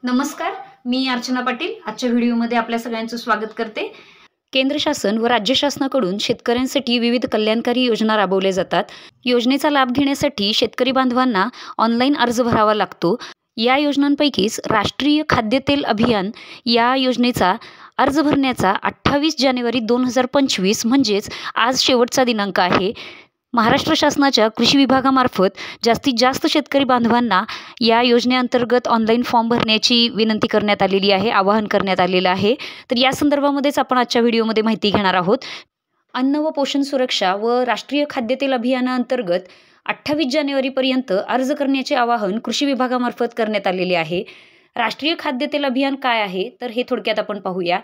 नमस्कार, मी अर्चना पाटील आजच्या व्हिडिओमध्ये आपल्या सगळ्यांचं स्वागत करते। केंद्र शासन व राज्य शासनाकडून शेतकऱ्यांसाठी विविध कल्याणकारी योजना राबवल्या जातात। योजनेचा लाभ घेण्यासाठी शेतकरी बांधवांना ऑनलाईन अर्ज भरावा लागतो। या योजनांपैकीच राष्ट्रीय खाद्यतेल अभियान या योजनेचा अर्ज भरण्याचा 28 जानेवारी 2025 म्हणजेच आज शेवटचा दिनांक आहे। महाराष्ट्र शासनाच्या कृषी विभागामार्फत जास्तीत जास्त शेतकरी बांधवांना या योजनेअंतर्गत ऑनलाईन फॉर्म भरण्याची विनंती करण्यात आलेली आहे, आवाहन करण्यात आलेलं आहे। तर या संदर्भामध्येच आपण आजच्या व्हिडिओमध्ये माहिती घेणार आहोत। अन्न व पोषण सुरक्षा व राष्ट्रीय खाद्यतेल अभियानाअंतर्गत 28 जानेवारीपर्यंत अर्ज करण्याचे आवाहन कृषी विभागामार्फत करण्यात आलेले आहे। राष्ट्रीय खाद्यतेल अभियान काय आहे तर हे थोडक्यात आपण पाहूया।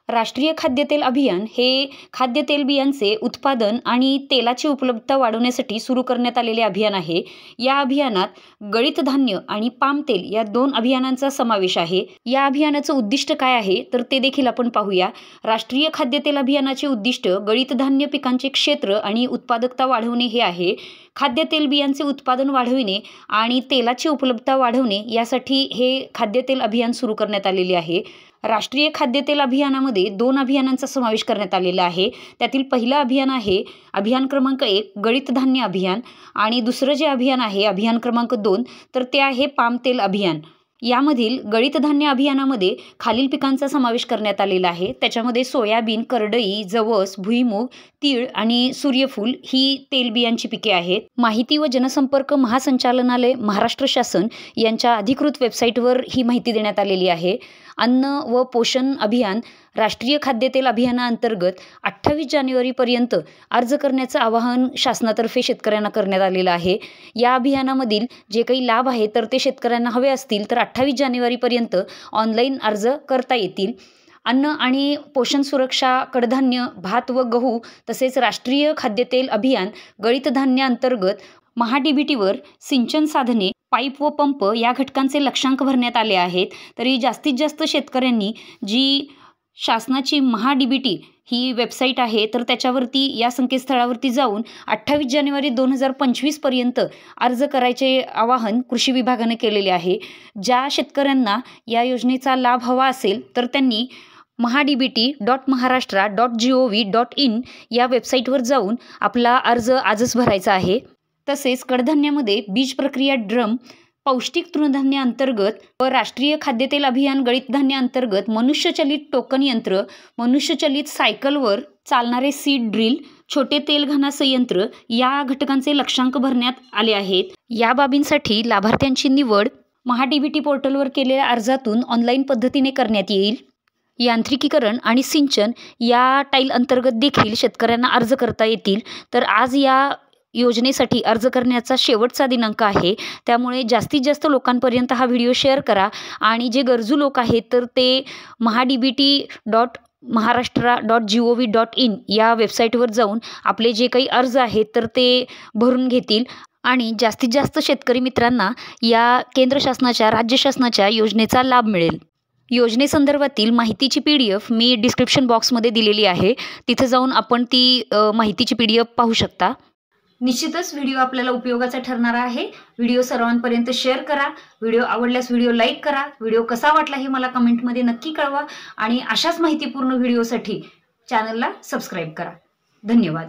राष्ट्रीय खाद्यतेल अभियान हे खाद्य तेलबियांचे उत्पादन आणि तेलाची उपलब्धता वाढवण्यासाठी सुरू करण्यात आलेले अभियान आहे। या अभियानात गळीत धान्य आणि पाम तेल या दोन अभियानांचा समावेश आहे। या अभियानाचं उद्दिष्ट काय आहे तर ते देखील आपण पाहूया। राष्ट्रीय खाद्यतेल अभियानाचे उद्दिष्ट गळीत धान्य पिकांचे क्षेत्र आणि उत्पादकता वाढवणे हे आहे। खाद्य तेलबियांचे उत्पादन वाढविणे आणि तेलाची उपलब्धता वाढवणे यासाठी हे खाद्यतेल अभियान सुरू करण्यात आलेले आहे। राष्ट्रीय खाद्यतेल अभियानामध्ये 2 अभियानांचा समावेश करण्यात आलेला आहे। त्यातील पहिलं अभियान आहे अभियान क्रमांक 1 गळीत धान्य अभियान आणि दुसरं जे अभियान आहे अभियान क्रमांक 2 तर ते आहे पाम तेल अभियान। यामधील गळीत धान्य अभियानामध्ये खालील पिकांचा समावेश करण्यात आलेला आहे। त्याच्यामध्ये सोयाबीन, करडई, जवस, भुईमूग, तीळ आणि सूर्यफूल ही तेलबियांची पिके आहेत। माहिती व जनसंपर्क महासंचालनालय महाराष्ट्र शासन यांच्या अधिकृत वेबसाईटवर ही माहिती देण्यात आलेली आहे। अन्न व पोषण अभियान राष्ट्रीय खाद्यतेल अभियानाअंतर्गत 28 जानेवारीपर्यंत अर्ज करण्याचं आवाहन शासनातर्फे शेतकऱ्यांना करण्यात आलेलं आहे। या अभियानामधील जे काही लाभ आहे तर ते शेतकऱ्यांना हवे असतील तर 28 जानेवारीपर्यंत ऑनलाईन अर्ज करता येतील। अन्न आणि पोषण सुरक्षा, कडधान्य, भात व गहू तसेच राष्ट्रीय खाद्यतेल अभियान गळीत धान्य अंतर्गत महा-डी-बी-टीवर सिंचन साधने, पाईप व पंप या घटकांचे लक्षांक भरण्यात आले आहेत। तरी जास्तीत जास्त शेतकऱ्यांनी जी शासनाची महा-डी-बी-टी ही वेबसाईट आहे तर त्याच्यावरती या संकेतस्थळावरती जाऊन 28 जानेवारी 2025 पर्यंत अर्ज करायचे आवाहन कृषी विभागाने केलेले आहे। ज्या शेतकऱ्यांना या योजनेचा लाभ हवा असेल तर त्यांनी mahadbt.maharashtra.gov.in या वेबसाईटवर जाऊन आपला अर्ज आजच भरायचा आहे। तसेच कडधान्यामध्ये बीज प्रक्रिया ड्रम, पौष्टिक तृणधान्य अंतर्गत व राष्ट्रीय खाद्यतेल अभियान गळीत धान्य अंतर्गत मनुष्यचलित टोकन यंत्र, मनुष्यचलित सायकलवर चालणारे सीड ड्रिल, छोटे तेलघाना संयंत्र या घटकांचे लक्षांक भरण्यात आले आहेत। या बाबींसाठी लाभार्थ्यांची निवड महा-डी-बी-टी पोर्टलवर केलेल्या अर्जातून ऑनलाईन पद्धतीने करण्यात येईल। यांत्रिकीकरण आणि सिंचन या टाईल अंतर्गत देखील शेतकऱ्यांना अर्ज करता येतील। तर आज या योजनेसाठी अर्ज करण्याचा शेवटचा दिनांक आहे। त्यामुळे जास्तीत जास्त लोकांपर्यंत हा व्हिडिओ शेअर करा आणि जे गरजू लोक आहेत तर ते mahadbt.maharashtra.gov.in या वेबसाईटवर जाऊन आपले जे काही अर्ज आहेत तर ते भरून घेतील आणि जास्तीत जास्त शेतकरी मित्रांना या केंद्र शासनाच्या, राज्य शासनाच्या योजनेचा लाभ मिळेल। योजनेसंदर्भातील माहितीची PDF मी डिस्क्रिप्शन बॉक्समध्ये दिलेली आहे। तिथे जाऊन आपण ती माहितीची PDF पाहू शकता। निश्चितच व्हिडिओ आपल्याला उपयोगाचा ठरणार आहे। व्हिडिओ सर्वांपर्यंत शेअर करा। व्हिडिओ आवडल्यास व्हिडिओ लाईक करा। व्हिडिओ कसा वाटला हे मला कमेंटमध्ये नक्की कळवा आणि अशाच माहितीपूर्ण व्हिडिओसाठी चॅनलला सबस्क्राईब करा। धन्यवाद।